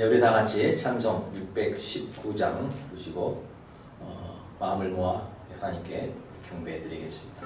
우리 다 같이 찬송 619장 부르시고 마음을 모아 하나님께 경배해 드리겠습니다.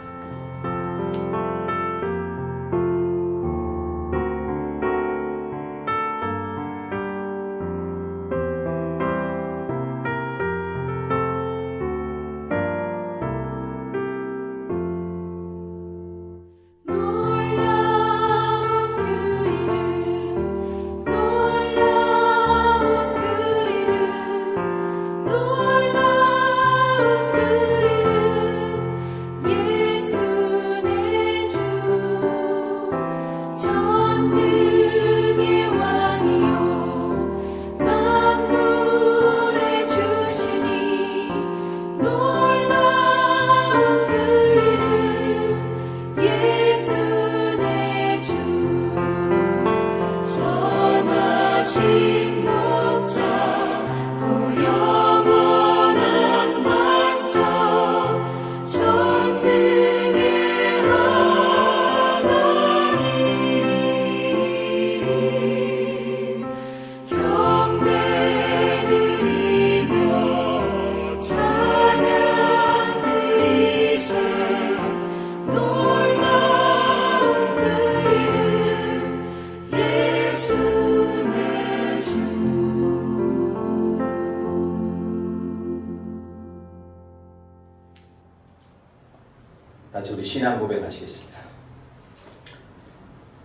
같이 우리 신앙 고백하시겠습니다.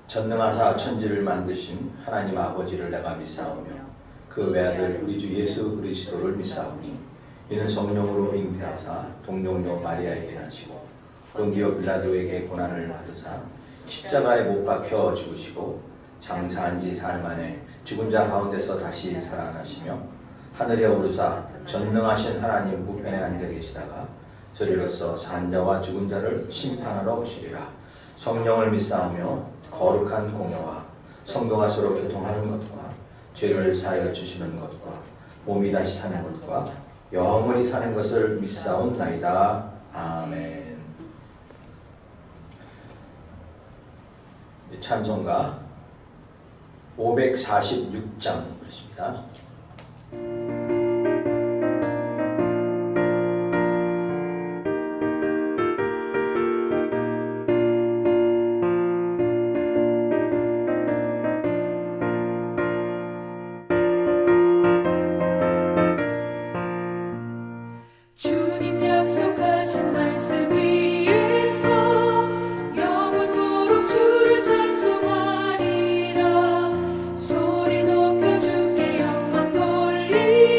전능하사 천지를 만드신 하나님 아버지를 내가 믿사오며 그 외아들 우리 주 예수 그리스도를 믿사오니 이는 성령으로 잉태하사 동정녀 마리아에게 나시고 본디오 빌라도에게 고난을 받으사 십자가에 못 박혀 죽으시고 장사한 지 사흘 만에 죽은 자 가운데서 다시 살아나시며 하늘에 오르사 전능하신 하나님 우편에 앉아 계시다가 저리로서 산 자와 죽은 자를 심판하러 오시리라. 성령을 믿사오며 거룩한 공예와 성도가 서로 교통하는 것과 죄를 사하여 주시는 것과 몸이 다시 사는 것과 영원히 사는 것을 믿사옵나이다. 아멘. 찬송가 546장 그렇습니다. 소리 높여 주께 영광 돌리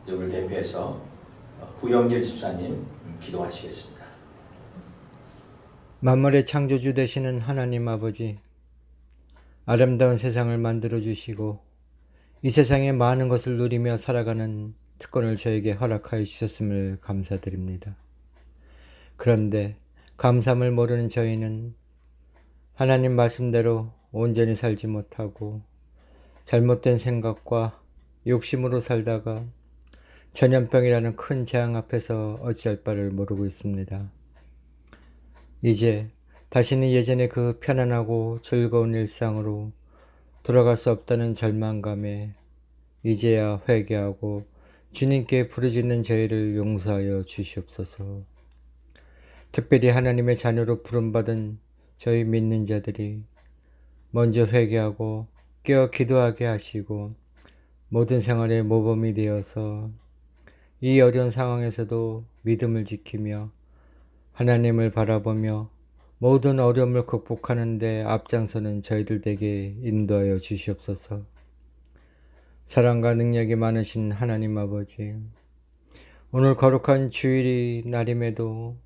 우리를 대표해서 구영길 집사님 기도하시겠습니다. 만물의 창조주 되시는 하나님 아버지, 아름다운 세상을 만들어 주시고 이 세상의 많은 것을 누리며 살아가는 특권을 저에게 허락하여 주셨음을 감사드립니다. 그런데 감사함을 모르는 저희는 하나님 말씀대로 온전히 살지 못하고 잘못된 생각과 욕심으로 살다가 전염병이라는 큰 재앙 앞에서 어찌할 바를 모르고 있습니다. 이제 다시는 예전의 그 편안하고 즐거운 일상으로 돌아갈 수 없다는 절망감에 이제야 회개하고 주님께 부르짖는 저희를 용서하여 주시옵소서. 특별히 하나님의 자녀로 부름받은 저희 믿는 자들이 먼저 회개하고 깨어 기도하게 하시고 모든 생활의 모범이 되어서 이 어려운 상황에서도 믿음을 지키며 하나님을 바라보며 모든 어려움을 극복하는 데 앞장서는 저희들 에게 인도하여 주시옵소서. 사랑과 능력이 많으신 하나님 아버지, 오늘 거룩한 주일이 날임에도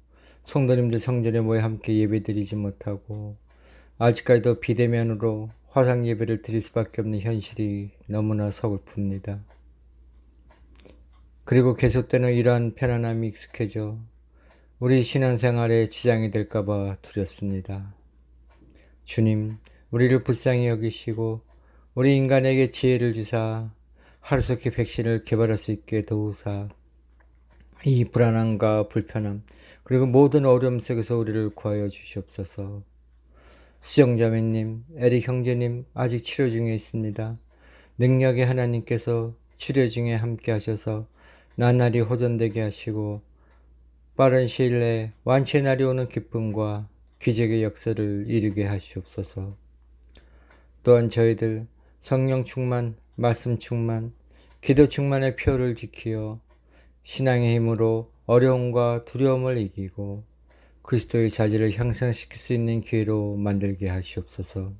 성도님들 성전에 모여 함께 예배드리지 못하고 아직까지도 비대면으로 화상 예배를 드릴 수밖에 없는 현실이 너무나 서글픕니다. 그리고 계속되는 이러한 편안함이 익숙해져 우리 신앙생활에 지장이 될까봐 두렵습니다. 주님, 우리를 불쌍히 여기시고 우리 인간에게 지혜를 주사 하루속히 백신을 개발할 수 있게 도우사 이 불안함과 불편함 그리고 모든 어려움 속에서 우리를 구하여 주시옵소서. 수정자매님, 에릭 형제님 아직 치료 중에 있습니다. 능력의 하나님께서 치료 중에 함께 하셔서 나날이 호전되게 하시고 빠른 시일 내에 완치의 날이 오는 기쁨과 기적의 역사를 이루게 하시옵소서. 또한 저희들 성령 충만, 말씀 충만, 기도 충만의 표를 지키어 신앙의 힘으로 어려움과 두려움을 이기고 그리스도의 자질을 향상시킬 수 있는 기회로 만들게 하시옵소서.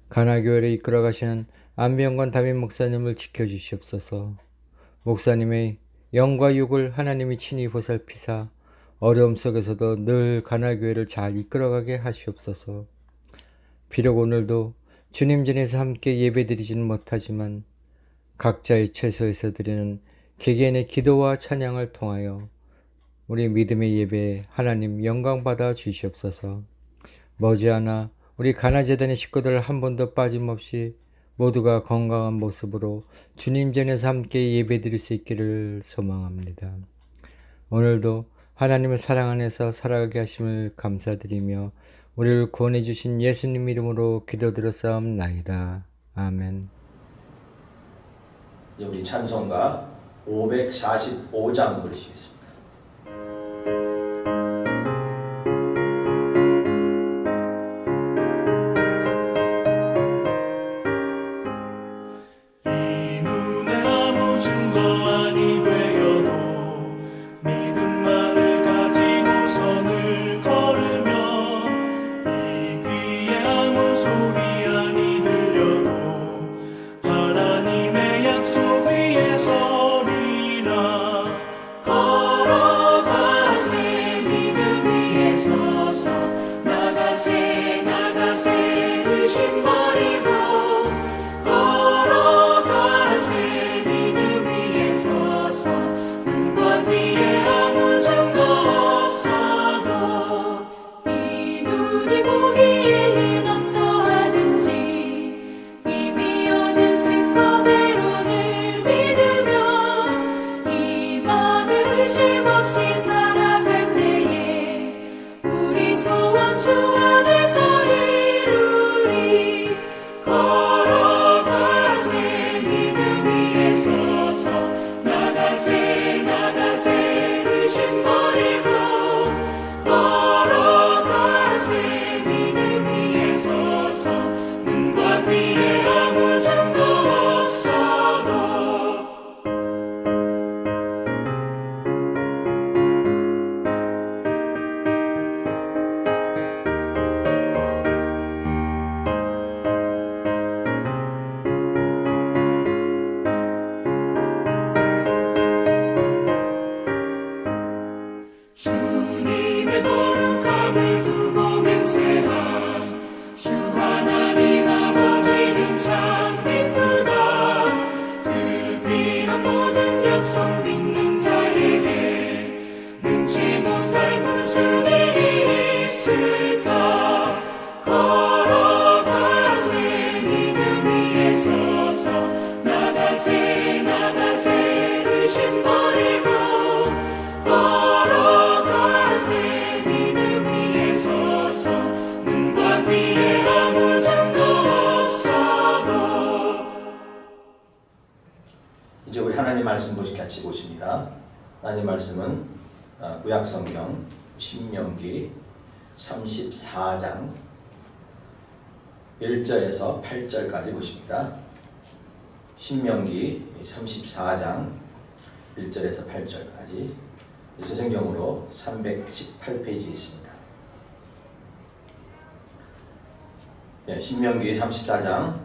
가나교회를 이끌어 가시는 안병관 담임 목사님을 지켜주시옵소서. 목사님의 영과 육을 하나님이 친히 보살피사 어려움 속에서도 늘 가나교회를 잘 이끌어가게 하시옵소서. 비록 오늘도 주님 전에서 함께 예배드리지는 못하지만 각자의 처소에서 드리는 개개인의 기도와 찬양을 통하여 우리 믿음의 예배에 하나님 영광 받아 주시옵소서. 머지않아 우리 가나재단의 식구들 한 번도 빠짐없이 모두가 건강한 모습으로 주님 전에서 함께 예배드릴 수 있기를 소망합니다. 오늘도 하나님의 사랑 안에서 살아가게 하심을 감사드리며 우리를 구원해 주신 예수님 이름으로 기도드렸사옵나이다. 아멘. 우리 찬송가 545장 부르시겠습니다. 하나님의 약속 위에 서리라 걸어가 말씀 같이 보십니다. 하나님 말씀은 구약성경 신명기 34장 1절에서 8절까지 보십니다. 신명기 34장 1절에서 8절까지 서신경으로 318페이지에 있습니다. 신명기 34장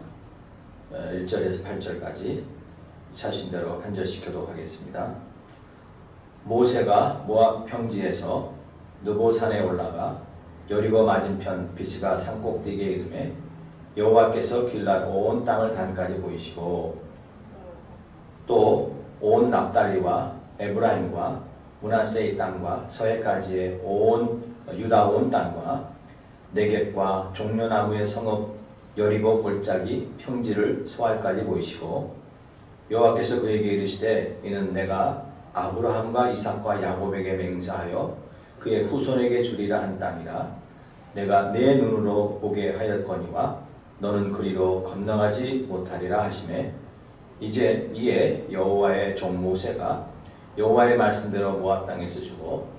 1절에서 8절까지 찾으신 대로 한 절씩 교독하겠습니다. 모세가 모압 평지에서 느보산에 올라가 여리고 맞은편 비스가 산 꼭대기에 이르매 여호와께서 길랏 온 땅을 단까지 보이시고 또 온 납달리와 에브라임과 므낫세의 땅과 서해까지의 온 유다 온 땅과 네겝과 종려나무의 성읍 여리고 골짜기 평지를 소알까지 보이시고 여호와께서 그에게 이르시되 이는 내가 아브라함과 이삭과 야곱에게 맹세하여 그의 후손에게 주리라 한 땅이라. 내가 내 눈으로 보게 하였거니와 너는 그리로 건너가지 못하리라 하시매 이에 여호와의 종 모세가 여호와의 말씀대로 모압 땅에서 주고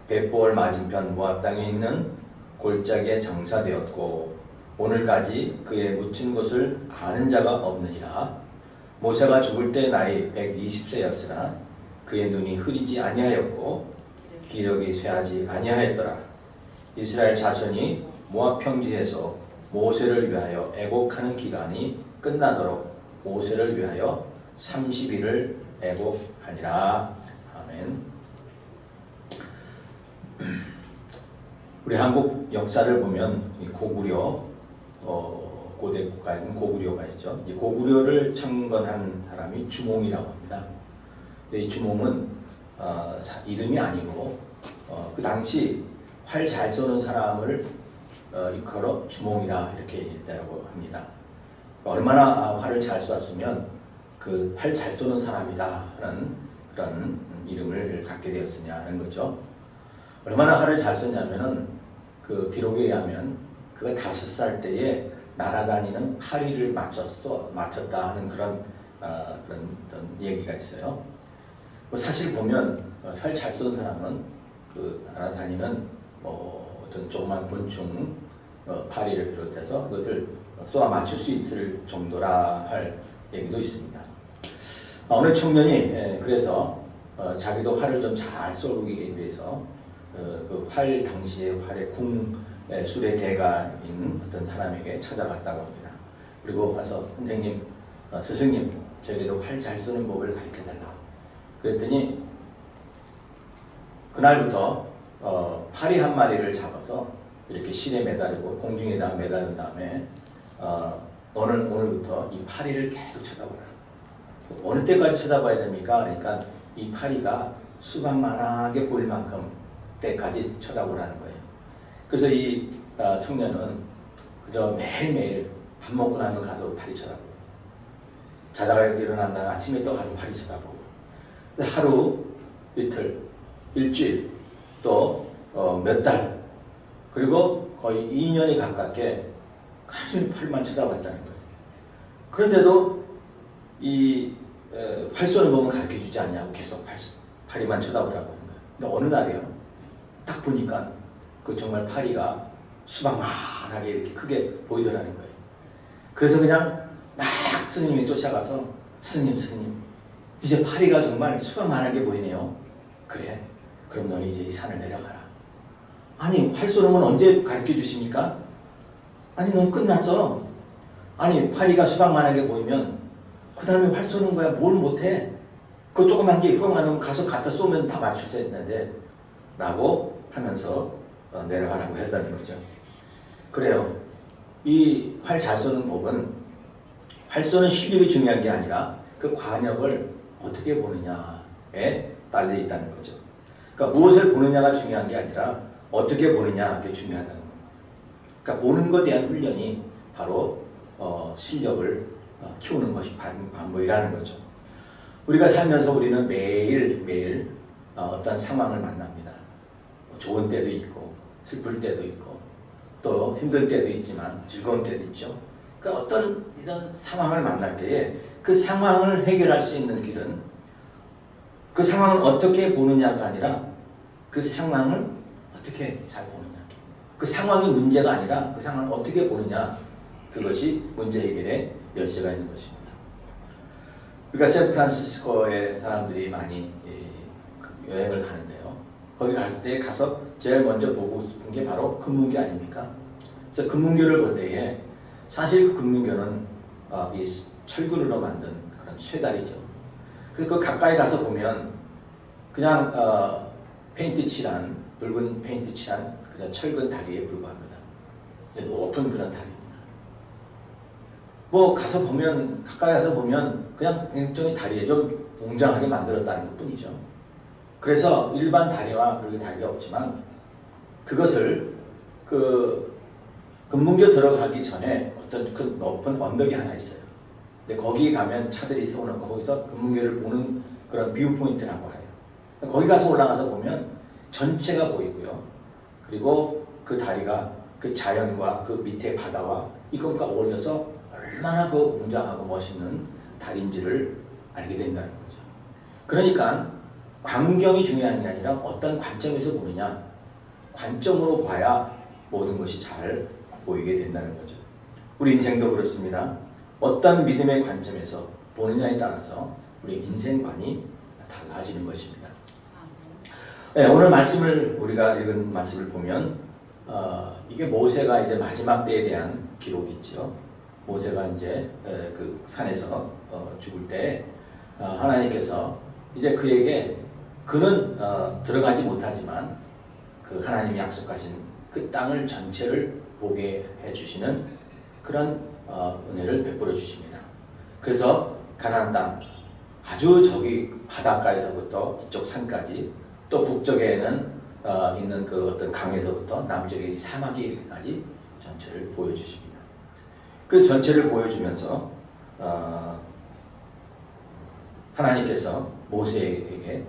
벳보을 맞은편 모압 땅에 있는 골짜기에 장사되었고 오늘까지 그의 묻힌 곳을 아는 자가 없느니라. 모세가 죽을 때 나이 120세였으나 그의 눈이 흐리지 아니하였고 기력이 쇠하지 아니하였더라. 이스라엘 자손이 모압 평지에서 모세를 위하여 애곡하는 기간이 끝나도록 모세를 위하여 30일을 애곡하니라. 아멘. 우리 한국 역사를 보면 고구려 고대 국가에는 고구려가 있죠. 이 고구려를 창건한 사람이 주몽이라고 합니다. 근데 이 주몽은 이름이 아니고 그 당시 활 잘 쏘는 사람을 일컬어 주몽이라 이렇게 얘기했다고 합니다. 얼마나 활을 잘 쐈으면 그 활 잘 쏘는 사람이다 하는 그런 이름을 갖게 되었으냐는 거죠. 얼마나 활을 잘 쏘냐면은 그 기록에 의하면 그가 5살 때에 날아다니는 파리를 맞췄다 하는 그런 얘기가 있어요. 사실 보면 활 잘 쏘는 사람은 그 날아다니는 어떤 조그만 곤충 파리를 비롯해서 그것을 쏘아 맞출 수 있을 정도라 할 얘기도 있습니다. 어느 청년이 그래서 자기도 활을 좀 잘 쏘기 위해서 그 활 당시의 활의 술의 대가인 어떤 사람에게 찾아갔다고 합니다. 그리고 가서 선생님, 스승님, 저에게도 활 잘 쏘는 법을 가르쳐달라. 그랬더니 그날부터 파리 한 마리를 잡아서 이렇게 실에 매달고 공중에다 매달은 다음에 오늘부터 이 파리를 계속 쳐다보라. 어느 때까지 쳐다봐야 됩니까? 그러니까 이 파리가 수박만하게 보일 만큼 때까지 쳐다보라는 거예요. 그래서 이 청년은 그저 매일매일 밥 먹고 나면 가서 파리 쳐다보고 자다가 일어난 다음에 아침에 또 가서 파리 쳐다보고 하루, 이틀, 일주일 또 몇 달 그리고 거의 2년이 가깝게 가슴 팔만 쳐다봤다는 거예요. 그런데도 이 활 쏘는 법은 가르쳐주지 않냐고 계속 파리만 쳐다보라고 하는 거예요. 근데 어느 날이요. 딱 보니까 그 정말 파리가 수박만하게 이렇게 크게 보이더라는 거예요. 그래서 그냥 막 스님이 쫓아가서 스님 이제 파리가 정말 수박만하게 보이네요. 그래? 그럼 너는 이제 이 산을 내려가라. 아니 활 쏘는 건 언제 가르쳐 주십니까? 아니 넌 끝났어. 아니 파리가 수박만하게 보이면 그 다음에 활 쏘는 거야. 뭘 못해? 그 조그만 게 휘황하면 가서 갖다 쏘면 다 맞출 수 있는데 라고 하면서 내려가라고 했다는 거죠. 그래요. 이 활 잘 쏘는 법은 활 쏘는 실력이 중요한 게 아니라 그 관역을 어떻게 보느냐에 달려 있다는 거죠. 그러니까 무엇을 보느냐가 중요한 게 아니라 어떻게 보느냐 게 중요하다는 겁니다. 그러니까 보는 것에 대한 훈련이 바로 실력을 키우는 것이 방법이라는 거죠. 우리가 살면서 우리는 매일 어떤 상황을 만납니다. 좋은 때도 있고 슬플 때도 있고 또 힘들 때도 있지만 즐거운 때도 있죠. 그러니까 어떤 이런 상황을 만날 때에 그 상황을 해결할 수 있는 길은 그 상황을 어떻게 보느냐가 아니라 그 상황을 어떻게 잘 보느냐. 그 상황이 문제가 아니라 그 상황을 어떻게 보느냐. 그것이 문제 해결의 열쇠가 있는 것입니다. 그러니까 샌프란시스코에 사람들이 많이 여행을 가는데요. 거기 갔을 때 가서 제일 먼저 보고 싶은 게 바로 금문교 아닙니까? 그래서 금문교를 볼 때에 사실 그 금문교는 이 철근으로 만든 그런 쇠다리죠. 그래서 그 가까이 가서 보면 그냥 페인트 칠한 붉은 페인트 칠한 그냥 철근 다리에 불과합니다. 높은 그런 다리입니다. 뭐 가서 보면 가까이 가서 보면 그냥 일종의 다리에 좀 웅장하게 만들었다는 것뿐이죠. 그래서 일반 다리와 그렇게 다리가 없지만 그것을 그 금문교 들어가기 전에 어떤 그 높은 언덕이 하나 있어요. 근데 거기 가면 차들이 세워놓고 거기서 금문교를 보는 그런 뷰 포인트라고 해요. 거기 가서 올라가서 보면 전체가 보이고요. 그리고 그 다리가 그 자연과 그 밑에 바다와 이것과 어울려서 얼마나 그 웅장하고 멋있는 다리인지를 알게 된다는 거죠. 그러니까 광경이 중요한 게 아니라 어떤 관점에서 보느냐, 관점으로 봐야 모든 것이 잘 보이게 된다는 거죠. 우리 인생도 그렇습니다. 어떤 믿음의 관점에서 보느냐에 따라서 우리 인생관이 달라지는 것입니다. 네, 오늘 말씀을 우리가 읽은 말씀을 보면 이게 모세가 이제 마지막 때에 대한 기록이 있죠. 모세가 이제 그 산에서 죽을 때 하나님께서 이제 그에게 그는 들어가지 못하지만 그 하나님이 약속하신 그 땅을 전체를 보게 해주시는 그런 은혜를 베풀어 주십니다. 그래서 가나안 땅 아주 저기 바닷가에서부터 이쪽 산까지 또 북쪽에는 있는 그 어떤 강에서부터 남쪽의 사막에 이르기까지 전체를 보여주십니다. 그 전체를 보여주면서 하나님께서 모세에게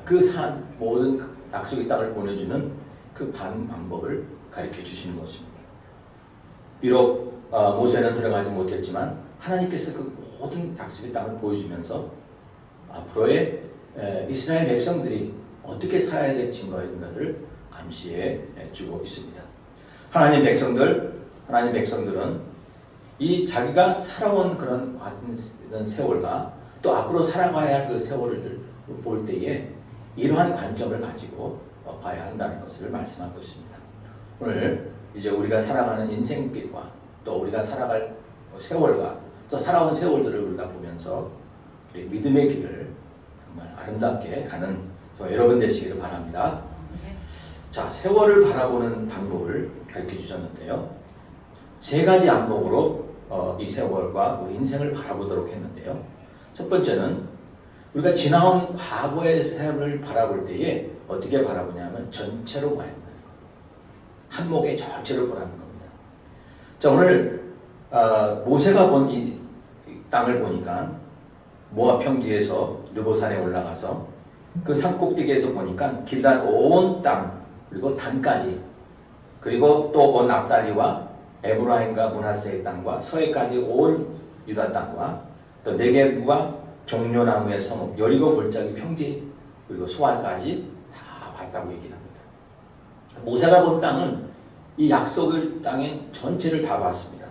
그 산 모든 약속의 땅을 보내주는 그 방법을 가르쳐 주시는 것입니다. 비록 모세는 들어가지 못했지만 하나님께서 그 모든 약속의 땅을 보여주면서 앞으로의 이스라엘 백성들이 어떻게 살아야 될지 것을 암시해 주고 있습니다. 하나님 백성들은 이 자기가 살아온 그런 세월과 또 앞으로 살아가야 할 그 세월을 볼 때에 이러한 관점을 가지고 봐야 한다는 것을 말씀하고 있습니다. 오늘 이제 우리가 살아가는 인생길과 또 우리가 살아갈 세월과 또 살아온 세월들을 우리가 보면서 우리 믿음의 길을 정말 아름답게 가는 여러분 되시기를 바랍니다. 자, 세월을 바라보는 방법을 가르쳐 주셨는데요. 세 가지 안목으로 이 세월과 우리 인생을 바라보도록 했는데요. 첫 번째는 우리가 지나온 과거의 세월을 바라볼 때에 어떻게 바라보냐면 전체로 봐야 된다는 거예요. 한목의 전체를 보라는 겁니다. 자, 오늘 모세가 본 이 땅을 보니까 모압 평지에서 느보산에 올라가서 그 산꼭대기에서 보니까 길란 온 땅 그리고 단까지 그리고 또 납달리와 에브라임과 므낫세의 땅과 서해까지 온 유다 땅과 또 네겝과 종려나무의 성읍 여리고 골짜기 평지 그리고 소알까지 다 봤다고 얘기합니다. 모세가 본 땅은 이 약속의 땅의 전체를 다 봤습니다.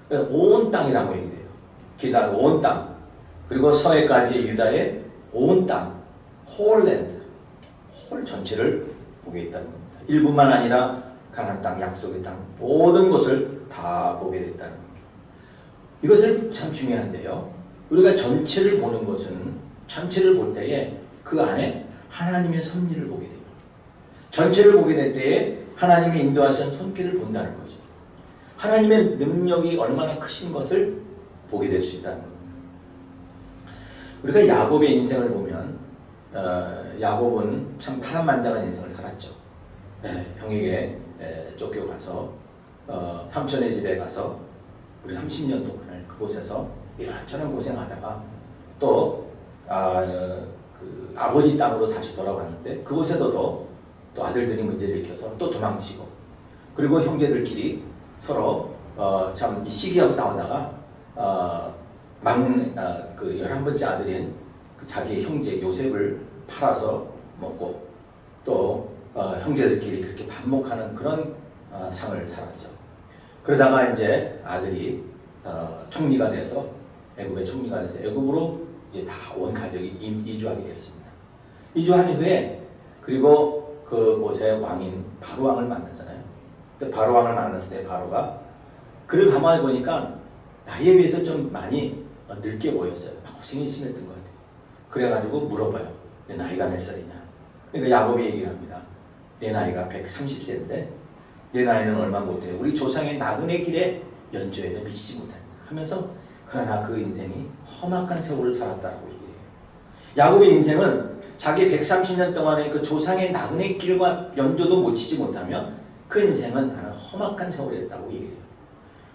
그래서 온 땅이라고 얘기해요. 길란 온 땅 그리고 서해까지 유다의 온 땅 홀랜드 홀 전체를 보게 있다는 겁니다. 일부만 아니라 가나안 땅, 약속의 땅 모든 것을 다 보게 됐다는 겁니다. 이것을 참 중요한데요. 우리가 전체를 보는 것은 전체를 볼 때에 그 안에 하나님의 섭리를 보게 돼요. 전체를 보게 될 때에 하나님이 인도하신 손길을 본다는 거죠. 하나님의 능력이 얼마나 크신 것을 보게 될 수 있다는 겁니다. 우리가 야곱의 인생을 보면 야곱은 참 파란만장한 인생을 살았죠. 형에게 쫓겨가서 삼촌의 집에 가서 우리 30년 동안을 그곳에서 이런저런 고생하다가 또 그 아버지 땅으로 다시 돌아갔는데 그곳에서도 또 아들들이 문제를 일으켜서 또 도망치고 그리고 형제들끼리 서로 참 시기하고 싸우다가 그 11번째 아들인 그 자기의 형제 요셉을 팔아서 먹고 또 형제들끼리 그렇게 반목하는 그런 삶을 살았죠. 그러다가 이제 아들이 총리가 돼서 애굽의 총리가 돼서 애굽으로 이제 다 온 가족이 이주하게 되었습니다. 이주한 후에 그리고 그곳의 왕인 바로 왕을 만났잖아요. 근데 바로 왕을 만났을 때 바로가 그를 가만히 보니까 나이에 비해서 좀 많이 늙게 보였어요. 고생이 심했던 것 같아요. 그래가지고 물어봐요. 내 나이가 몇 살이냐. 그러니까 야곱이 얘기를 합니다. 내 나이가 130세인데 내 나이는 얼마 못해요. 우리 조상의 나그네 길에 연주에도 미치지 못합니다. 하면서 그러나 그 인생이 험악한 세월을 살았다고 얘기해요. 야곱의 인생은 자기 130년 동안의 그 조상의 나그네 길과 연주도 못 치지 못하며 그 인생은 나는 험악한 세월이었다고 얘기해요.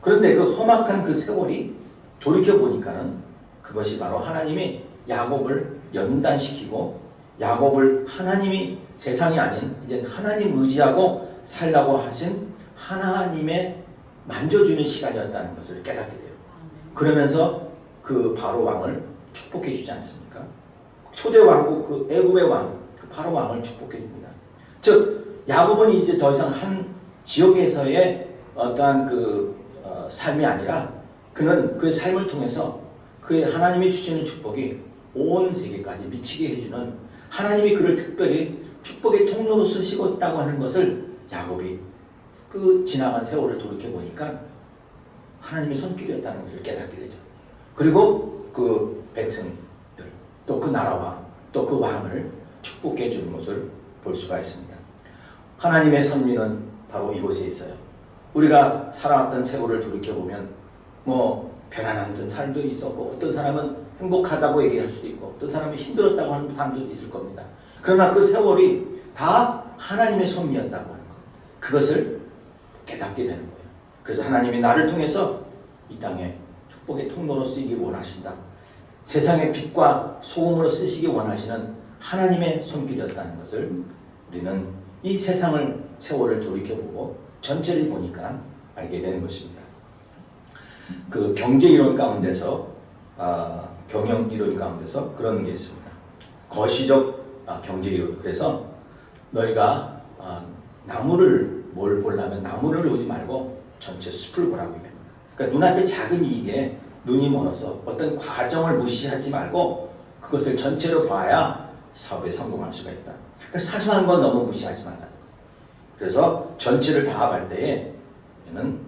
그런데 그 험악한 그 세월이 돌이켜보니까는 그것이 바로 하나님이 야곱을 연단시키고 야곱을 하나님이 세상이 아닌 이제 하나님 의지하고 살라고 하신 하나님의 만져주는 시간이었다는 것을 깨닫게 돼요. 그러면서 그 바로 왕을 축복해 주지 않습니까? 초대 왕국 그 애굽의 왕, 그 바로 왕을 축복해 줍니다. 즉 야곱은 이제 더 이상 한 지역에서의 어떠한 삶이 아니라 그는 그 삶을 통해서 그 하나님이 주시는 축복이 온 세계까지 미치게 해주는 하나님이 그를 특별히 축복의 통로로 쓰시고 있다고 하는 것을 야곱이 그 지나간 세월을 돌이켜보니까 하나님의 손길이었다는 것을 깨닫게 되죠. 그리고 그 백성들 또 그 나라와 또 그 왕을 축복해 주는 것을 볼 수가 있습니다. 하나님의 선미는 바로 이곳에 있어요. 우리가 살아왔던 세월을 돌이켜보면 뭐 편안한 삶도 있었고 어떤 사람은 행복하다고 얘기할 수도 있고 어떤 사람은 힘들었다고 하는 사람도 있을 겁니다. 그러나 그 세월이 다 하나님의 섭리였다고 하는 것. 그것을 깨닫게 되는 거예요. 그래서 하나님이 나를 통해서 이 땅에 축복의 통로로 쓰이기 원하신다. 세상의 빛과 소금으로 쓰시기 원하시는 하나님의 손길이었다는 것을 우리는 이 세월을 돌이켜보고 전체를 보니까 알게 되는 것입니다. 그 경제 이론 가운데서 경영 이론 가운데서 그런 게 있습니다. 거시적 경제 이론. 그래서 너희가 나무를 뭘 보려면 나무를 보지 말고 전체 숲을 보라고 얘기합니다. 그러니까 눈앞에 작은 이익에 눈이 멀어서 어떤 과정을 무시하지 말고 그것을 전체로 봐야 사업에 성공할 수가 있다. 그러니까 사소한 건 너무 무시하지 말라는 거예요. 그래서 전체를 다 볼 때에 얘는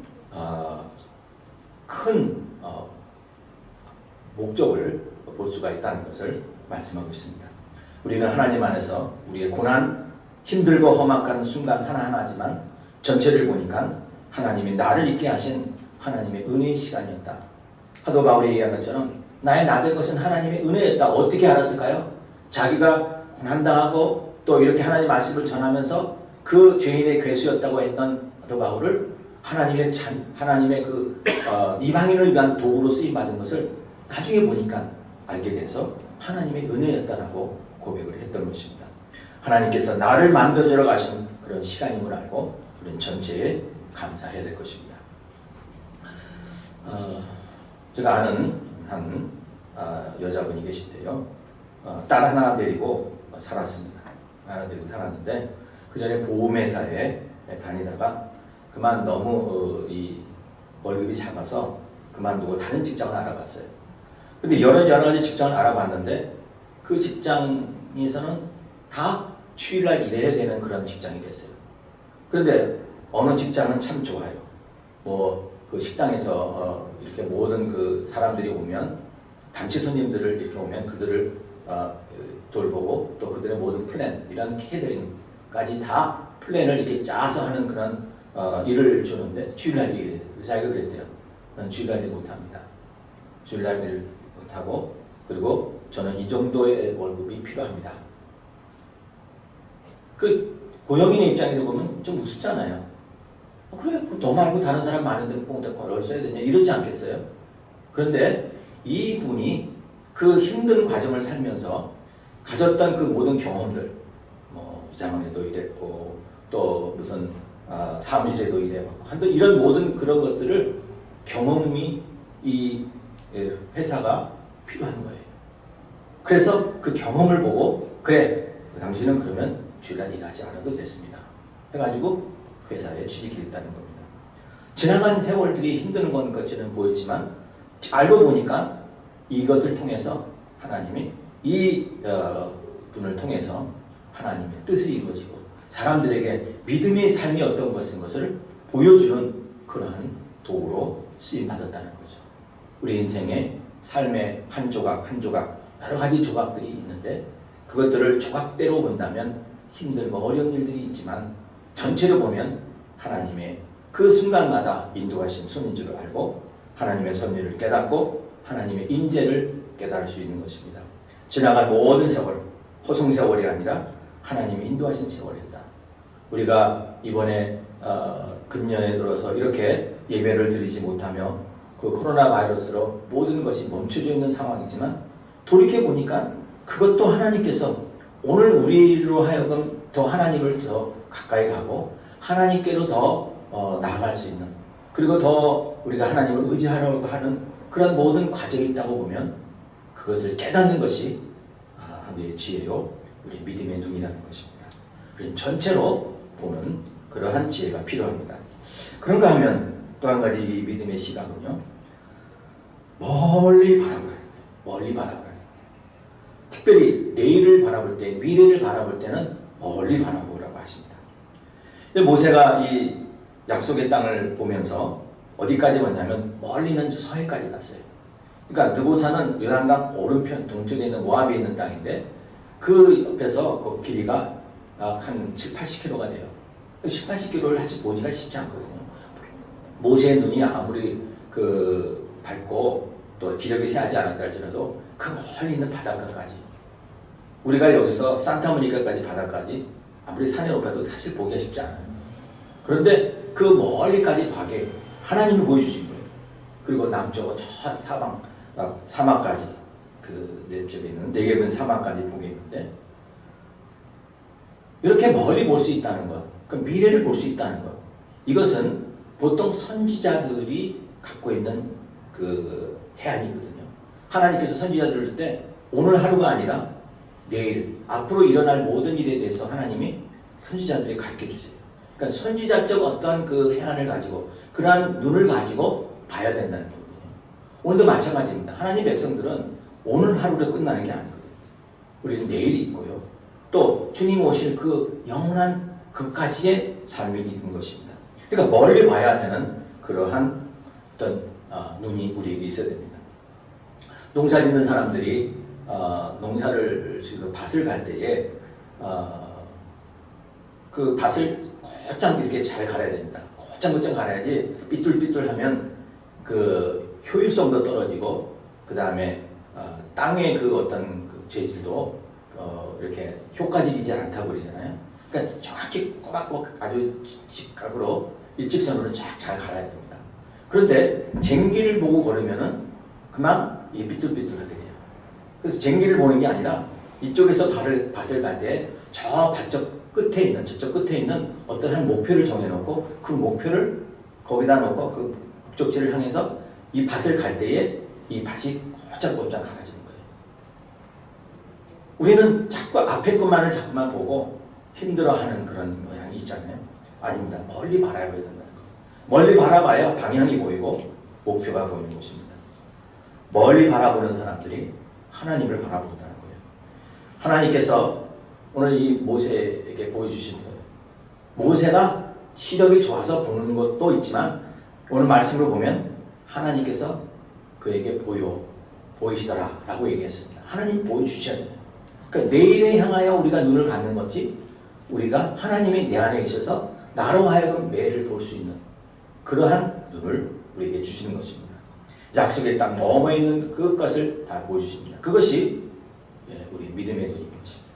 큰 목적을 볼 수가 있다는 것을 말씀하고 있습니다. 우리는 하나님 안에서 우리의 고난, 힘들고 험악한 순간 하나하나지만 전체를 보니까 하나님이 나를 있게 하신 하나님의 은혜의 시간이었다. 사도 바울이 얘기한 것처럼 나의 나될 것은 하나님의 은혜였다. 어떻게 알았을까요? 자기가 고난당하고 또 이렇게 하나님 말씀을 전하면서 그 죄인의 괴수였다고 했던 사도 바울을 하나님의 그 이방인을 위한 도구로 쓰임 받은 것을 나중에 보니까 알게 돼서 하나님의 은혜였다라고 고백을 했던 것입니다. 하나님께서 나를 만들어주러 가신 그런 시간임을 알고 우리는 전체에 감사해야 될 것입니다. 제가 아는 한 여자분이 계신데요. 딸 하나 데리고 살았습니다. 하나 데리고 살았는데 그 전에 보험회사에 다니다가 그만 너무 이 월급이 작아서 그만두고 다른 직장을 알아봤어요. 근데 여러 가지 직장을 알아봤는데 그 직장에서는 다 주일날 일해야 되는 그런 직장이 됐어요. 그런데 어느 직장은 참 좋아요. 뭐 그 식당에서 이렇게 모든 그 사람들이 오면 단체 손님들을 이렇게 오면 그들을 돌보고 또 그들의 모든 플랜 이런 캐터링까지 다 플랜을 이렇게 짜서 하는 그런 일을 주는데 주일날 일을 해요. 그래서 자기가 그랬대요. 난 주일날 일 못합니다. 주일날 일 못하고 그리고 저는 이 정도의 월급이 필요합니다. 그 고용인의 입장에서 보면 좀 우습잖아요. 그래, 너 말고 다른 사람 많은데 꼭 널 써야 되냐 이러지 않겠어요? 그런데 이 분이 그 힘든 과정을 살면서 가졌던 그 모든 경험들, 뭐 이장원에도 일했고 또 무슨 사무실에도 일해봤고 이런 모든 그런 것들을 경험이 이 회사가 필요한 거예요. 그래서 그 경험을 보고 그래 당신은 그러면 주일날 일하지 않아도 됐습니다. 해가지고 회사에 취직이 됐다는 겁니다. 지나간 세월들이 힘든 건 것처럼 보였지만 알고 보니까 이것을 통해서 하나님이 이 분을 통해서 하나님의 뜻을 이루어지고 사람들에게 믿음의 삶이 어떤 것을 보여주는 그러한 도구로 쓰임받았다는 거죠. 우리 인생의 삶의 한 조각 한 조각 여러 가지 조각들이 있는데 그것들을 조각대로 본다면 힘들고 어려운 일들이 있지만 전체로 보면 하나님의 그 순간마다 인도하신 손인 줄 알고 하나님의 섭리를 깨닫고 하나님의 인재를 깨달을 수 있는 것입니다. 지나간 모든 세월, 허송 세월이 아니라 하나님이 인도하신 세월이다. 우리가 이번에 금년에 들어서 이렇게 예배를 드리지 못하며 그 코로나 바이러스로 모든 것이 멈춰져 있는 상황이지만 돌이켜 보니까 그것도 하나님께서 오늘 우리로 하여금 더 하나님을 더 가까이 가고 하나님께로 더 나아갈 수 있는 그리고 더 우리가 하나님을 의지하려고 하는 그런 모든 과정이 있다고 보면 그것을 깨닫는 것이 우리의 지혜요 우리 믿음의 눈이라는 것입니다. 우리는 전체로 보는 그러한 지혜가 필요합니다. 그런가 하면 또 한 가지 이 믿음의 시각은요 멀리 바라보라. 멀리 바라보라. 특별히 내일을 바라볼 때 미래를 바라볼 때는 멀리 바라보라고 하십니다. 모세가 이 약속의 땅을 보면서 어디까지 왔냐면 멀리는 서해까지 갔어요. 그러니까 느보산은 요단강 오른편 동쪽에 있는 모압에 있는 땅인데 그 옆에서 그 길이가 한 7, 80km가 돼요. 7, 80km를 같이 보기가 쉽지 않거든요. 모세의 눈이 아무리 밝고 또 기력이 세하지 않았다 할지라도 그 멀리 있는 바닷가까지 우리가 여기서 산타모니카까지 바다까지 아무리 산에 높아도 사실 보기가 쉽지 않아요. 그런데 그 멀리까지 가게 하나님이 보여주신 거예요. 그리고 남쪽은 저 사막까지 그 내쪽에 있는 네겝은 사막까지 보게 했는데 이렇게 멀리 볼 수 있다는 것, 그 미래를 볼 수 있다는 것 이것은 보통 선지자들이 갖고 있는 그 해안이거든요. 하나님께서 선지자들을 때 오늘 하루가 아니라 내일 앞으로 일어날 모든 일에 대해서 하나님이 선지자들에게 가르쳐 주세요. 그러니까 선지자적 어떠한 그 해안을 가지고 그러한 눈을 가지고 봐야 된다는 거거든요. 오늘도 마찬가지입니다. 하나님 백성들은 오늘 하루로 끝나는 게 아니거든요. 우리는 내일이 있고요. 또 주님 오실 그 영원한 그까지의 삶이 있는 것입니다. 그러니까 멀리 봐야 되는 그러한 어떤 눈이 우리에게 있어야 됩니다. 농사 짓는 사람들이 농사를 지어서 밭을 갈 때에 그 밭을 곧장 이렇게 잘 갈아야 됩니다. 곧장 갈아야지 삐뚤삐뚤하면 그 효율성도 떨어지고 그 다음에 땅의 그 어떤 그 재질도 이렇게 효과적이지 않다고 그러잖아요. 그러니까 정확히 꼬박꼬박 아주 직각으로 일직선으로 쫙 잘 갈아야 됩니다. 그런데 쟁기를 보고 걸으면은 그만 이게 삐뚤삐뚤하게 돼요. 그래서 쟁기를 보는 게 아니라 이쪽에서 밭을 갈 때 저 밭쪽 끝에 있는 저쪽 끝에 있는 어떤 한 목표를 정해놓고 그 목표를 거기다 놓고 그 목적지를 향해서 이 밭을 갈 때에 이 밭이 곧장곧장 갈아지는 거예요. 우리는 자꾸 앞에 것만을 자꾸만 보고 힘들어하는 그런 모양이 있잖아요. 아닙니다. 멀리 바라봐야 된다는 거. 멀리 바라봐야 방향이 보이고 목표가 보이는 것입니다. 멀리 바라보는 사람들이 하나님을 바라본다는 거예요. 하나님께서 오늘 이 모세에게 보여주신 거예요. 모세가 시력이 좋아서 보는 것도 있지만 오늘 말씀으로 보면 하나님께서 그에게 보이시더라 라고 얘기했습니다. 하나님 보여주셔야 돼요. 그러니까 내일에 향하여 우리가 눈을 갖는 거지 우리가 하나님이 내 안에 계셔서 나로 하여금 매일을 볼 수 있는 그러한 눈을 우리에게 주시는 것입니다. 약속의 땅 너머에 있는 그것을 다 보여주십니다. 그것이 우리 믿음의 눈인 것입니다.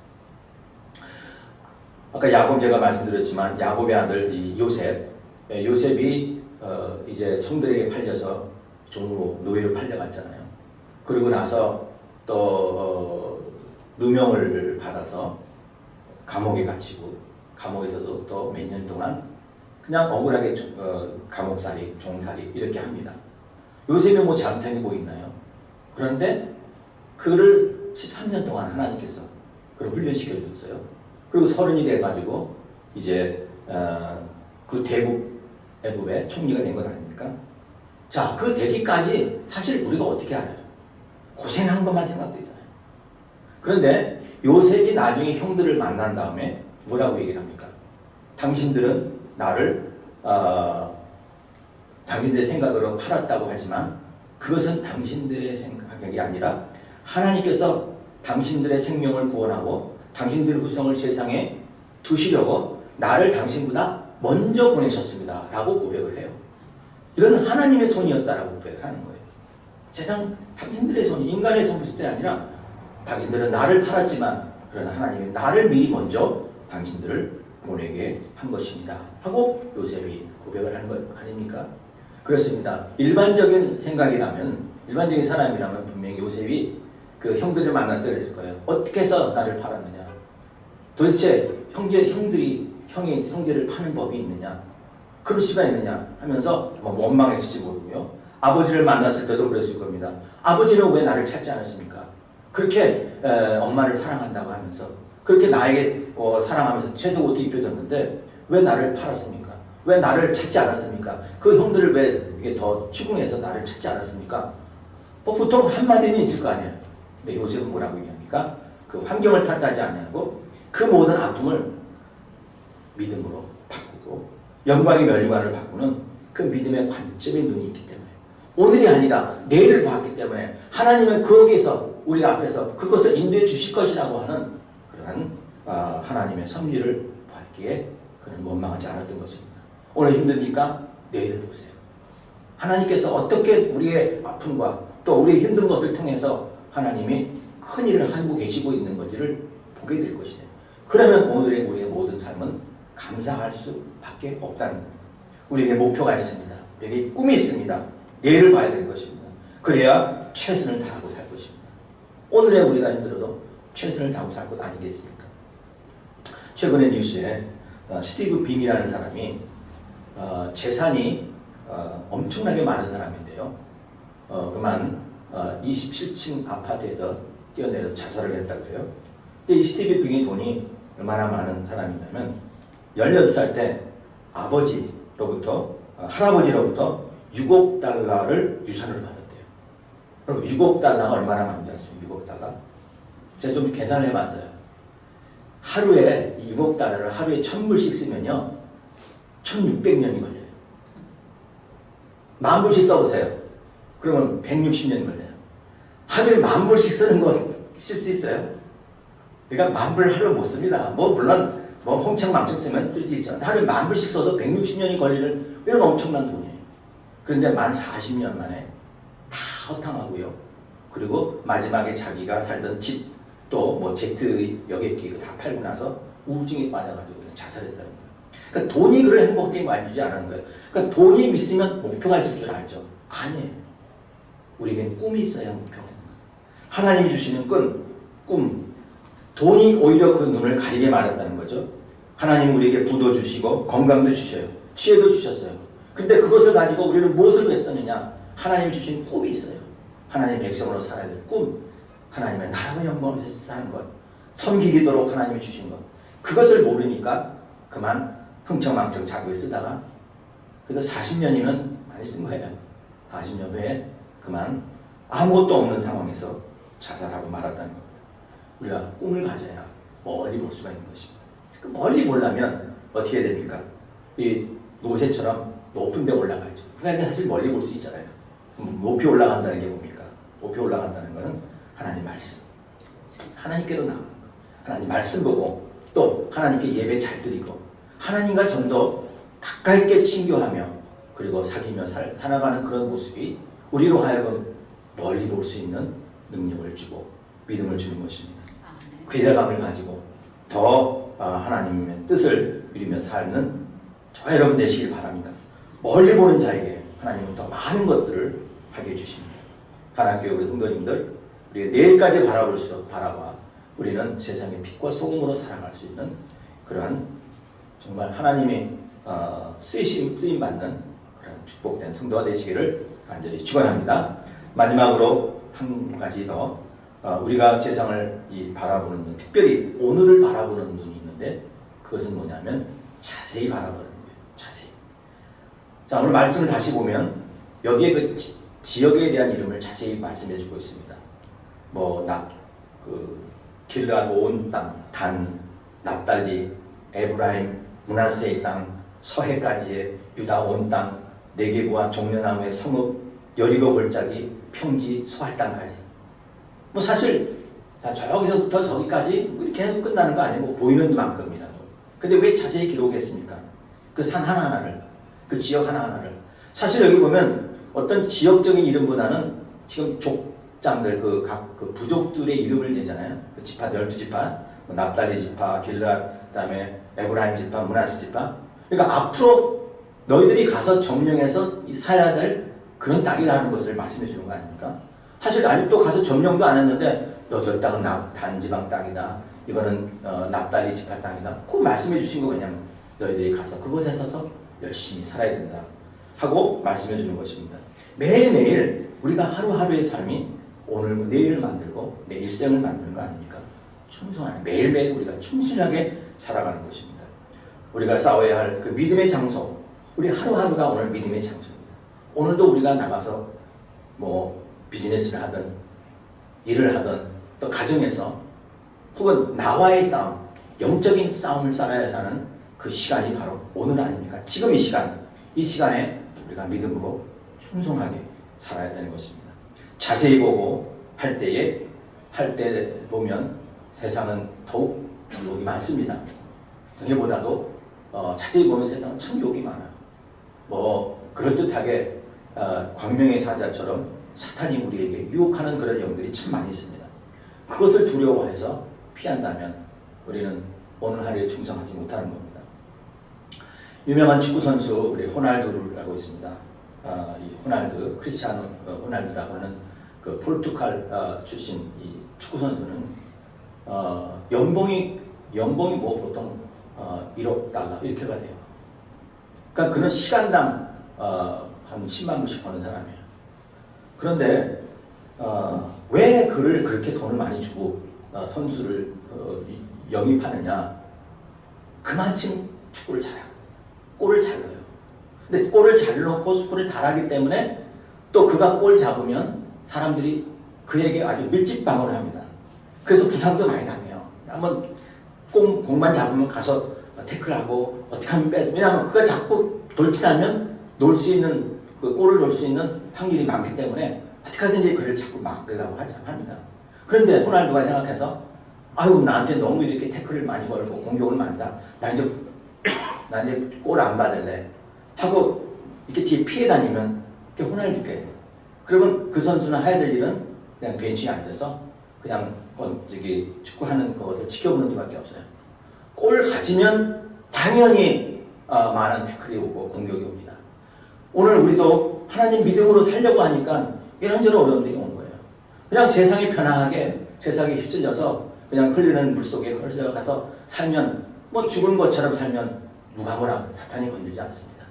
아까 야곱 제가 말씀드렸지만 야곱의 아들 이 요셉이 이제 청들에게 팔려서 종으로 노예로 팔려갔잖아요. 그리고 나서 또 누명을 받아서 감옥에 갇히고 감옥에서도 또 몇 년 동안 그냥 억울하게 감옥살이, 종살이 이렇게 합니다. 요셉이 뭐 잘못한 게 뭐 있나요? 그런데 그를 13년 동안 하나님께서 그를 훈련시켜 줬어요. 그리고 30이 돼가지고 이제 그 대국 애굽의 총리가 된 것 아닙니까? 자, 그 되기까지 사실 우리가 어떻게 알아요? 고생한 것만 생각되잖아요. 그런데 요셉이 나중에 형들을 만난 다음에 뭐라고 얘기를 합니까? 당신들은 나를 당신들의 생각으로 팔았다고 하지만 그것은 당신들의 생각이 아니라 하나님께서 당신들의 생명을 구원하고 당신들의 후손을 세상에 두시려고 나를 당신보다 먼저 보내셨습니다. 라고 고백을 해요. 이건 하나님의 손이었다라고 고백을 하는 거예요. 세상 당신들의 손이 인간의 손이 아니라 당신들은 나를 팔았지만 그러나 하나님이 나를 미리 먼저 당신들을 보내게 한 것입니다. 하고 요셉이 고백을 하는 것 아닙니까? 그렇습니다. 일반적인 생각이라면 일반적인 사람이라면 분명히 요셉이 그 형들을 만날 때 그랬을 거예요. 어떻게 해서 나를 팔았느냐? 도대체 형제를 파는 법이 있느냐? 그럴 수가 있느냐? 하면서 원망했을지 모르고요. 아버지를 만났을 때도 그랬을 겁니다. 아버지는 왜 나를 찾지 않았습니까? 그렇게 엄마를 사랑한다고 하면서 그렇게 나에게 사랑하면서 채색 옷도 입혀줬는데 왜 나를 팔았습니까? 왜 나를 찾지 않았습니까? 그 형들을 왜 이게 더 추궁해서 나를 찾지 않았습니까? 보통 한마디는 있을 거 아니에요. 근데 요셉은 뭐라고 얘기합니까? 그 환경을 탓하지 아니하고 그 모든 아픔을 믿음으로 바꾸고 영광의 멸류관을 바꾸는 그 믿음의 관점의 눈이 있기 때문에 오늘이 아니라 내일을 봤기 때문에 하나님은 거기에서 우리 앞에서 그것을 인도해 주실 것이라고 하는 그러한 하나님의 섭리를 봤기에 그는 원망하지 않았던 것입니다. 오늘 힘듭니까? 내일을 보세요. 하나님께서 어떻게 우리의 아픔과 또 우리의 힘든 것을 통해서 하나님이 큰 일을 하고 계시고 있는 것을 보게 될 것이에요. 그러면 오늘의 우리의 모든 삶은 감사할 수밖에 없다는 겁니다. 우리에게 목표가 있습니다. 우리에게 꿈이 있습니다. 내일을 봐야 될 것입니다. 그래야 최선을 다하고 살 것입니다. 오늘의 우리가 힘들어도 최선을 다하고 살 것 아니겠습니까? 최근에 뉴스에 스티브 빈이라는 사람이 재산이 엄청나게 많은 사람인데요. 그만 27층 아파트에서 뛰어내려서 자살을 했다고 해요. 근데 이 스티브 빈이 돈이 얼마나 많은 사람이냐면 18살 때 할아버지로부터 6억 달러를 유산으로 받았대요. 그럼 6억 달러가 얼마나 많은지 아십니까? 6억 달러? 제가 좀 계산을 해봤어요. 하루에 6억 달러를 하루에 1000불씩 쓰면요 1600년이 걸려요. 10,000불씩 써보세요. 그러면 160년이 걸려요. 하루에 10,000불씩 쓰는 건 쓸 수 있어요? 그러니까 10,000불 하루 못 씁니다. 물론 홍청망청 쓰면 쓸 수 있죠. 하루에 10,000불씩 써도 160년이 걸리는 이런 엄청난 돈이에요. 그런데 만 40년 만에 다 허탕하고요. 그리고 마지막에 자기가 살던 집, 또 제트 여객기 다 팔고 나서 우울증에 빠져가지고 그냥 자살했다는 거예요. 그러니까 돈이 그를 행복하게 만들지 않은 거예요. 그러니까 돈이 있으면 목표가 있을 줄 알죠. 아니에요. 우리에겐 꿈이 있어야 목표가 있는 거예요. 하나님이 주시는 꿈. 돈이 오히려 그 눈을 가리게 말했다는 거죠. 하나님 우리에게 부도 주시고 건강도 주셔요. 지혜도 주셨어요. 근데 그것을 가지고 우리는 무엇을 했었느냐? 하나님이 주신 꿈이 있어요. 하나님 백성으로 살아야 될 꿈. 하나님의 나라와 영광을 위해서 사는 것. 섬기기도록 하나님이 주신 것. 그것을 모르니까 그만 흥청망청 자구에 쓰다가 그래도 40년이면 많이 쓴 거예요. 40년 후에 그만 아무것도 없는 상황에서 자살하고 말았다는 겁니다. 우리가 꿈을 가져야 멀리 볼 수가 있는 것입니다. 멀리 보려면 어떻게 해야 됩니까? 이 노새처럼 높은 데 올라가야죠. 그러니까 사실 멀리 볼 수 있잖아요. 높이 올라간다는 게 뭡니까? 높이 올라간다는 것은 하나님 말씀. 하나님께로 나아가는 거. 하나님 말씀 보고 또 하나님께 예배 잘 드리고 하나님과 좀 더 가까이 있게 친교하며 그리고 사귀며 살아가는 그런 모습이 우리로 하여금 멀리 볼 수 있는 능력을 주고 믿음을 주는 것입니다. 기대감을 가지고 더 하나님의 뜻을 이루며 사는 저와 여러분 되시길 바랍니다. 멀리 보는 자에게 하나님은 더 많은 것들을 하게 해주십니다. 가나교회 우리 성도님들 우리가 내일까지 바라봐 우리는 세상의 빛과 소금으로 살아갈 수 있는 그러한 정말 하나님의 쓰임받는 그런 축복된 성도가 되시기를 간절히 축원합니다. 마지막으로 한 가지 더 우리가 세상을 바라보는 눈, 특별히 오늘을 바라보는 눈이 있는데 그것은 뭐냐면 자세히 바라보는 거예요. 자세히. 자, 오늘 말씀을 다시 보면 여기에 그 지역에 대한 이름을 자세히 말씀해 주고 있습니다. 길르앗 온 땅, 단, 납달리, 에브라임, 므낫세의 땅, 서해까지의 유다 온 땅, 네게부와 종려나무의 성읍, 여리고 골짜기, 평지, 소할 땅까지. 사실 저기서부터 저기까지 이렇게 해도 끝나는 거 아니고 보이는 만큼이라도. 근데 왜 자세히 기록했습니까? 그 산 하나하나를, 그 지역 하나하나를. 사실 여기 보면 어떤 지역적인 이름보다는 지금 족장들, 각 부족들의 이름을 내잖아요. 그 지파, 12지파, 납달리 지파, 길르앗, 그 다음에 에브라임 지파, 므낫세 지파. 그러니까 앞으로 너희들이 가서 점령해서 살아야 될 그런 땅이라는 것을 말씀해 주는 거 아닙니까? 사실 아직도 가서 점령도 안 했는데 너 저 땅은 단지방 땅이다. 이거는 납달리 지파 땅이다. 꼭 말씀해 주신 거 그냥 너희들이 가서 그곳에 서서 열심히 살아야 된다 하고 말씀해 주는 것입니다. 매일매일 우리가 하루하루의 삶이 오늘 내일을 만들고 내 일생을 만드는 거 아닙니까? 충성하는 매일매일 우리가 충실하게 살아가는 것입니다. 우리가 싸워야 할 그 믿음의 장소, 우리 하루하루가 오늘 믿음의 장소입니다. 오늘도 우리가 나가서 비즈니스를 하든 일을 하든 또 가정에서 혹은 나와의 싸움, 영적인 싸움을 싸워야 하는 그 시간이 바로 오늘 아닙니까? 지금 이 시간에 우리가 믿음으로 충성하게 살아야 되는 것입니다. 자세히 보고 할 때 보면 세상은 더욱 욕이 많습니다. 등에보다도 자세히 보면 세상은 참 욕이 많아요. 그럴듯하게 광명의 사자처럼 사탄이 우리에게 유혹하는 그런 영들이 참 많이 있습니다. 그것을 두려워해서 피한다면 우리는 오늘 하루에 충성하지 못하는 겁니다. 유명한 축구 선수 우리 호날두를 알고 있습니다. 이 호날두, 크리스티아노 호날두라고 하는 그 포르투갈 출신 이 축구 선수는 연봉이 보통 1억 달러 이렇게가 돼요. 그러니까 그는 시간당 한 10만 불씩 버는 사람이에요. 그런데 왜 그를 그렇게 돈을 많이 주고 선수를 영입하느냐? 그만큼 축구를 잘하고 골을 잘 넣어요. 근데 골을 잘 넣고 축구를 잘하기 때문에 또 그가 골 잡으면 사람들이 그에게 아주 밀집방어를 합니다. 그래서 부상도 많이 당해요. 한번 공만 잡으면 가서 태클하고 어떻게 하면 왜냐하면 그가 자꾸 돌진하면 놀 수 있는 골을 넣을 수 있는 확률이 많기 때문에 어떻게 하든지 그를 자꾸 막으려고 합니다. 그런데 호날두가 생각해서 나한테 너무 이렇게 태클을 많이 걸고 공격을 많다. 나 이제 골 안 받을래 하고 이렇게 뒤에 피해 다니면 그게 호날두께. 그러면 그 선수는 해야 될 일은 그냥 벤치에 앉아서 그냥 축구하는 것을 지켜보는 수밖에 없어요. 골 가지면 당연히 많은 태클이 오고 공격이 옵니다. 오늘 우리도 하나님 믿음으로 살려고 하니까 이런저런 어려움들이 온 거예요. 그냥 세상이 편하게 세상에 휩쓸려서 그냥 흘리는 물속에 흘려가서 살면 죽은 것처럼 살면 누가 뭐라고 사탄이 건들지 않습니다.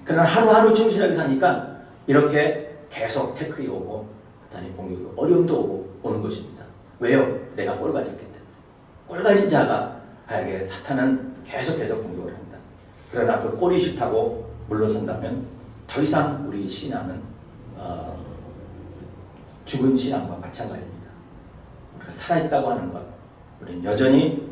그러나 하루하루 충실하게 사니까 이렇게 계속 태클이 오고 사탄이 공격이 오고 어려움도 오는 것입니다. 왜요? 내가 골 가졌기 때문에. 골 가진 자가 하에게 사탄은 계속해서 공격을 합니다. 그러나 그 골이 싫다고 물러선다면 더 이상 우리 신앙은 죽은 신앙과 마찬가지입니다. 우리가 살아있다고 하는 것, 우리는 여전히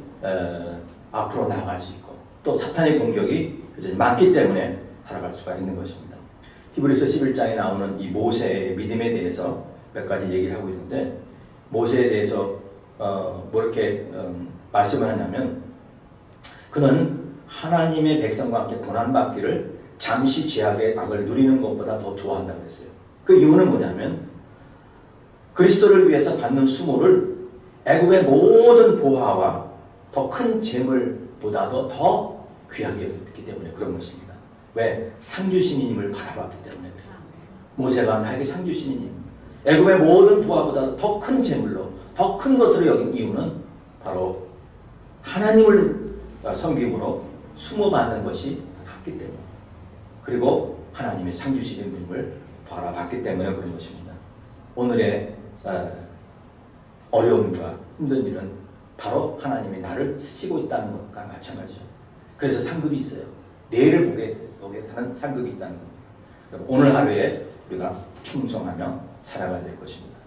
앞으로 나아갈 수 있고 또 사탄의 공격이 여전히 많기 때문에 살아갈 수가 있는 것입니다. 히브리서 11장에 나오는 이 모세의 믿음에 대해서 몇 가지 얘기를 하고 있는데 모세에 대해서 이렇게 말씀을 하냐면 그는 하나님의 백성과 함께 고난받기를 잠시 죄악의 악을 누리는 것보다 더 좋아한다고 했어요. 그 이유는 뭐냐면 그리스도를 위해서 받는 수모를 애굽의 모든 보화와 더 큰 재물보다도 더 귀하게 여겼기 때문에 그런 것입니다. 왜? 상주신님을 바라봤기 때문에 그래요. 모세가 나에게 상주신님, 애굽의 모든 부하보다 더 큰 재물로 더 큰 것으로 여긴 이유는 바로 하나님을 섬김으로 수모받는 것이 낫기 때문에 그리고 하나님의 상주신님을 바라봤기 때문에 그런 것입니다. 오늘의 어려움과 힘든 일은 바로 하나님이 나를 쓰시고 있다는 것과 마찬가지죠. 그래서 상급이 있어요. 내일을 보게 하는 상급이 있다는 겁니다. 오늘 하루에 우리가 충성하며 살아가야 될 것입니다.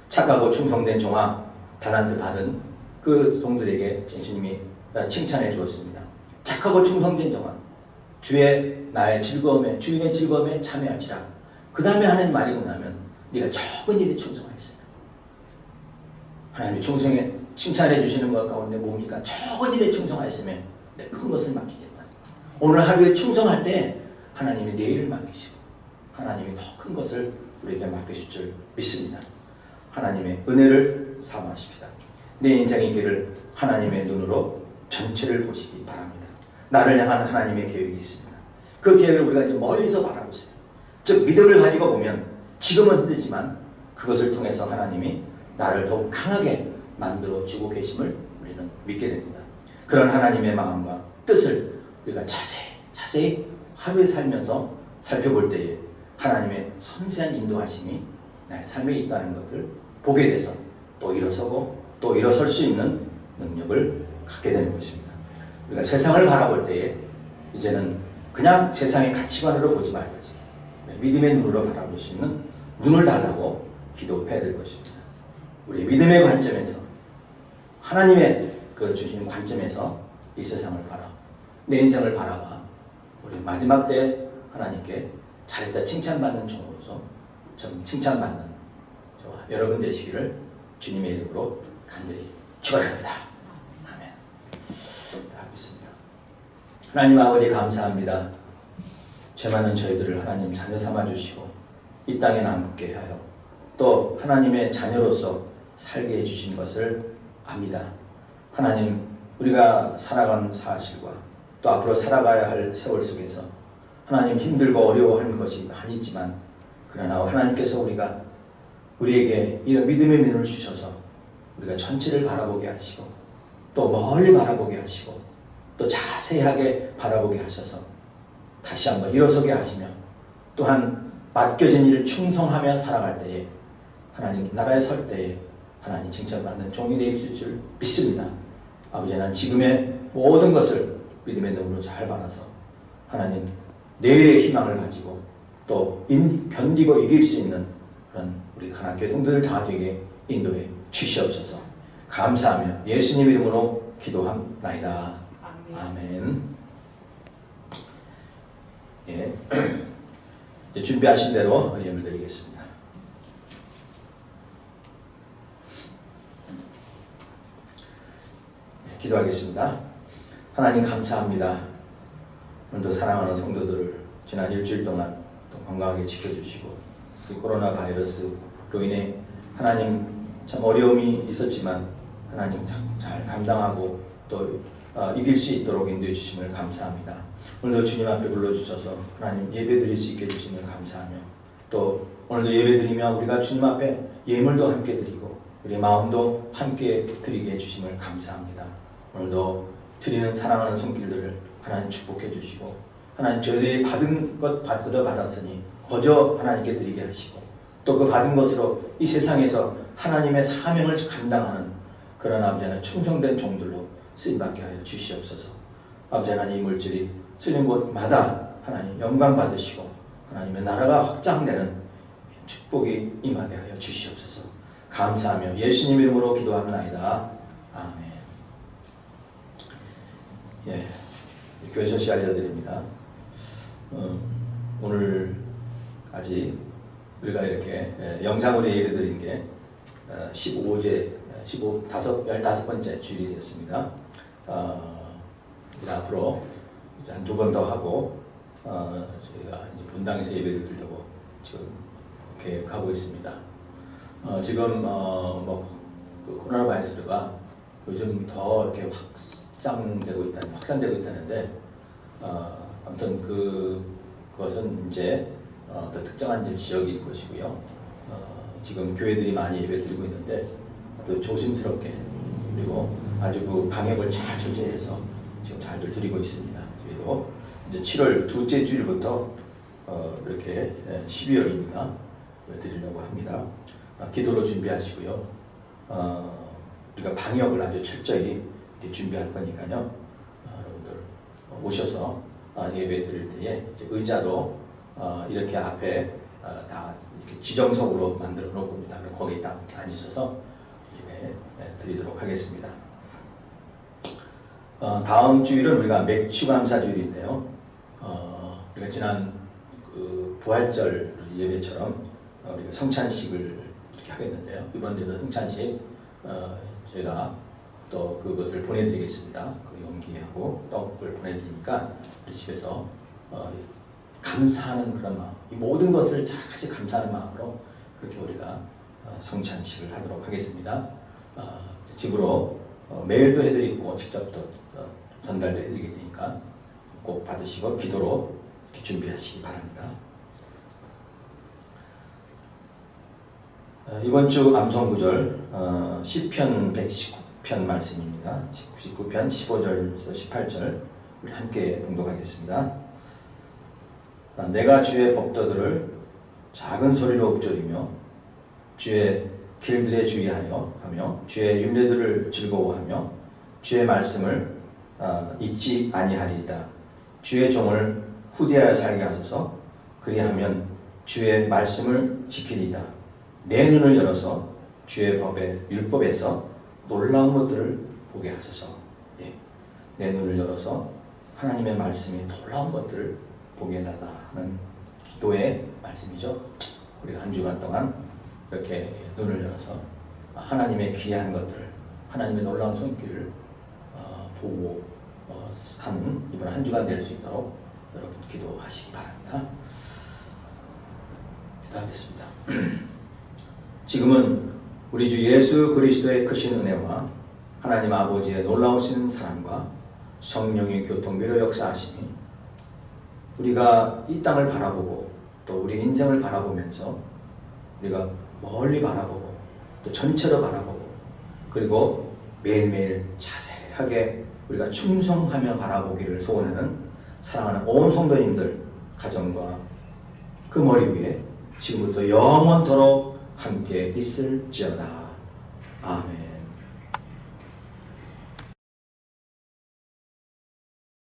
착하고 충성된 종아 달란트 받은 그 종들에게 예수님이 칭찬해 주었습니다. 착하고 충성된 종아 주의 나의 즐거움에 주인의 즐거움에 참여할지라. 그 다음에 하는 말이고 나면 네가 적은 일에 충성하였으면. 하나님이 칭찬해 주시는 것 가운데 뭡니까? 적은 일에 충성하였으면 내가 큰 것을 맡기겠다. 오늘 하루에 충성할 때 하나님이 내일을 맡기시고 하나님이 더 큰 것을 우리에게 맡기실 줄 믿습니다. 하나님의 은혜를 사모하십시다. 내 인생의 길을 하나님의 눈으로 전체를 보시기 바랍니다. 나를 향한 하나님의 계획이 있습니다. 그 계획을 우리가 이제 멀리서 바라고 있어요. 즉 믿음을 가지고 보면 지금은 힘들지만 그것을 통해서 하나님이 나를 더욱 강하게 만들어 주고 계심을 우리는 믿게 됩니다. 그런 하나님의 마음과 뜻을 우리가 자세히 하루에 살면서 살펴볼 때에 하나님의 섬세한 인도하심이 나의 삶에 있다는 것을 보게 돼서 또 일어서고 또 일어설 수 있는 능력을 갖게 되는 것입니다. 우리가 세상을 바라볼 때에 이제는 그냥 세상의 가치관으로 보지 말고지 믿음의 눈으로 바라볼 수 있는 눈을 달라고 기도해야 될 것입니다. 우리 믿음의 관점에서 하나님의 그 주신 관점에서 이 세상을 내 인생을 바라봐 우리 마지막 때 하나님께 잘했다 칭찬받는 종으로서 좀 칭찬받는 저와 여러분 되시기를 주님의 이름으로 간절히 축원합니다. 아멘. 하겠습니다. 하나님 아버지 감사합니다. 죄 많은 저희들을 하나님 자녀 삼아 주시고 이 땅에 남게 하여 또 하나님의 자녀로서 살게 해주신 것을 압니다. 하나님 우리가 살아간 사실과 또 앞으로 살아가야 할 세월 속에서 하나님 힘들고 어려워하는 것이 많이 있지만 그러나 하나님께서 우리에게 이런 믿음의 눈을 주셔서 우리가 전체를 바라보게 하시고 또 멀리 바라보게 하시고 또 자세하게 바라보게 하셔서 다시 한번 일어서게 하시며 또한 맡겨진 일을 충성하며 살아갈 때에 하나님 나라에 설 때에 하나님 칭찬받는 종이 되실 줄 믿습니다. 아버지 난 지금의 모든 것을 믿음의 눈으로 잘 받아서 하나님 내일의 희망을 가지고 또 견디고 이길 수 있는 그런 우리 하나님께 성도들 다 되게 인도해 주시옵소서. 감사하며 예수님 이름으로 기도합나이다. 아멘. 예. 이제 준비하신 대로 예물 드리겠습니다. 기도하겠습니다. 하나님 감사합니다. 오늘도 사랑하는 성도들을 지난 일주일 동안 또 건강하게 지켜주시고 그 코로나 바이러스로 인해 하나님 참 어려움이 있었지만 하나님 잘 감당하고 또 이길 수 있도록 인도해 주심을 감사합니다. 오늘도 주님 앞에 불러주셔서 하나님 예배 드릴 수 있게 해주심을 감사하며 또 오늘도 예배 드리며 우리가 주님 앞에 예물도 함께 드리고 우리 마음도 함께 드리게 해주심을 감사합니다. 오늘도 드리는 사랑하는 손길들을 하나님 축복해 주시고 하나님 저희들이 받은 것 그저 받았으니 거저 하나님께 드리게 하시고 또 그 받은 것으로 이 세상에서 하나님의 사명을 감당하는 그런 아버지 하나님 충성된 종들로 쓰임받게 하여 주시옵소서. 아버지 하나님 이 물질이 쓰는 곳마다 하나님 영광 받으시고 하나님의 나라가 확장되는 축복이 임하게 하여 주시옵소서. 감사하며 예수님 이름으로 기도합나이다. 아멘. 예, 교회 소식 알려드립니다. 오늘까지 우리가 이렇게 영상으로 예배드린 게 15번째 주일이 됐습니다. 앞으로 한 2번 더 하고 저희가 이제 본당에서 예배를 드리려고 지금 계획하고 있습니다. 지금 그 코로나 바이러스가 요즘 더 이렇게 확산되고 있다는데 아무튼 그것은 이제 더 특정한 이제 지역일 것이고요. 지금 교회들이 많이 예배 드리고 있는데 또 조심스럽게 그리고 아주 그 방역을 잘 철저해서 지금 잘들 드리고 있습니다. 저희도 이제 7월 둘째 주일부터 이렇게 12월입니다. 드리려고 합니다. 기도로 준비하시고요. 우리가 방역을 아주 철저히 이렇게 준비할 거니까요. 여러분들 오셔서 예배 드릴 때에 이제 의자도 이렇게 앞에 다 이렇게 지정석으로 만들어 놓을 겁니다. 그럼 거기에 딱 이렇게 앉으셔서 예배 드리도록 하겠습니다. 다음 주일은 우리가 맥주감사주일인데요. 우리가 지난 그 부활절 예배처럼 우리가 성찬식을 이렇게 하겠는데요. 이번에도 성찬식 제가 또 그것을 보내드리겠습니다. 그 용기하고 떡을 보내드리니까 우리 집에서 감사하는 그런 마음, 이 모든 것을 같이 감사하는 마음으로 그렇게 우리가 성찬식을 하도록 하겠습니다. 집으로 메일도 해드리고 직접 또 전달도 해드리게 되니까 꼭 받으시고 기도로 이렇게 준비하시기 바랍니다. 이번 주 암송구절 시편 119편 말씀입니다. 19편 15절에서 18절 우리 함께 봉독하겠습니다. 내가 주의 법도들을 작은 소리로 읊조리며 주의 길들에 주의하여 하며 주의 율례들을 즐거워하며 주의 말씀을 잊지 아니하리이다. 주의 종을 후대하여 살게 하소서. 그리하면 주의 말씀을 지키리이다. 내 눈을 열어서 주의 법의 율법에서 놀라운 것들을 보게 하소서. 예. 내 눈을 열어서 하나님의 말씀이 놀라운 것들을 보게 해달라는 기도의 말씀이죠. 우리가 한 주간 동안 이렇게 눈을 열어서 하나님의 귀한 것들, 하나님의 놀라운 손길을 보고 사는 이번 한 주간 될 수 있도록 여러분 기도하시기 바랍니다. 기도하겠습니다. 지금은 우리 주 예수 그리스도의 크신 은혜와 하나님 아버지의 놀라우신 사랑과 성령의 교통비로 역사하시니 우리가 이 땅을 바라보고 또 우리 인생을 바라보면서 우리가 멀리 바라보고 또 전체로 바라보고 그리고 매일매일 자세하게 우리가 충성하며 바라보기를 소원하는 사랑하는 온 성도님들 가정과 그 머리 위에 지금부터 영원토록 함께 있을지어다. 아멘.